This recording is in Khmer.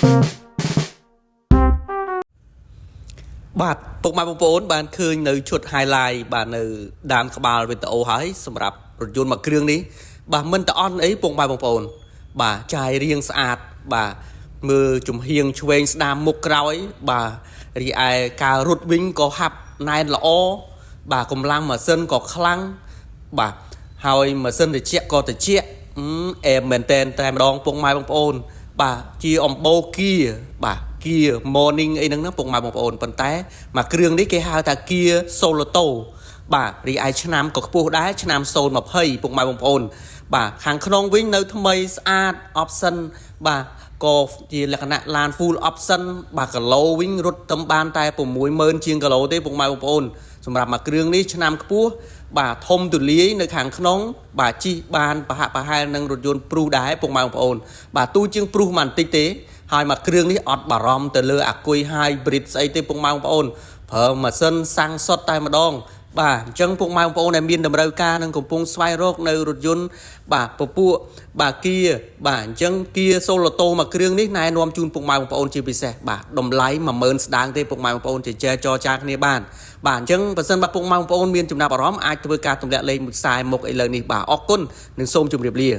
បាទពុកម៉ែបងប្អូនបានឃើញនៅឈុត highlight បាទនៅដានក្បាលវីដេអូហើយសម្រាប់រថយន្តមួយគ្រឿងនេះបាទមិនតអន់អីពុកម៉ែបងប្អូនបាទចាយរៀងស្អាតបាទមើលជំហៀងឆ្វេងស្ដាមមុខក្រោយបាទរីឯការរត់វិញក៏ហាប់ណែនល្អបាទកម្លាំងម៉ាស៊ីនក៏ខ្លាំងបាទហើយម៉ាស៊ីនត្រជាក់ក៏ត្រជាក់អែមមែនតែនតែម្ដងពុកម៉ែបងប្អូនបាទជាអំបូរគៀបាទគៀ morning អីហ្នឹងណាពុកម៉ែបងប្អូនប៉ុន្តែមកគ្រឿងនេះគេហៅថាគៀ Soloto បាទរីឯឆ្នាំក៏ខ្ពស់ដែរឆ្នាំ020ពុកម៉ែបងប្អូនបាទខាងក្នុងវិញនៅថ្មីស្អាត option បាទក៏ជាលក្ខណៈឡាន full option បាទគីឡូវិញរត់តំបានតែ60000ជាងគីឡូទេពុកម៉ែបងប្អូនសម្រាប់មកគ្រឿងនេះឆ្នាំខ្ពស់បាទធំទូលាយនៅខាងក្នុងបាទជិះបានប្រហាក់ប្រហែលនឹងរថយន្តព្រុសដែរពុកម៉ែបងប្អូនបាទទូជាងព្រុសមិនតិចទេហើយមកគ្រឿងនេះអត់បារម្ភទៅលើអាគុយ hybrid ស្អីទេពុកម៉ែបងប្អូនប្រើម៉ាស៊ីនសាំងសុតតែម្ដងបាទអញ្ចឹងពុកម៉ែបងប្អូនដែលមានតម្រូវការនឹងកំពុងស្វែងរកនៅរថយន្តបាទពពួកបាទគៀបាទអញ្ចឹងគៀ Soloto មកគ្រឿងនេះណែនាំជូនពុកម៉ែបងប្អូនជាពិសេសបាទតម្លៃ10000ស្ដាងទេពុកម៉ែបងប្អូនជាចែកចរចាគ្នាបានបាទអញ្ចឹងបើសិនបើពុកម៉ែបងប្អូនមានចំណាប់អារម្មណ៍អាចធ្វើការទម្លាក់លេខមួយខ្សែមុខឥឡូវនេះបាទអរគុណនិងសូមជម្រាបលា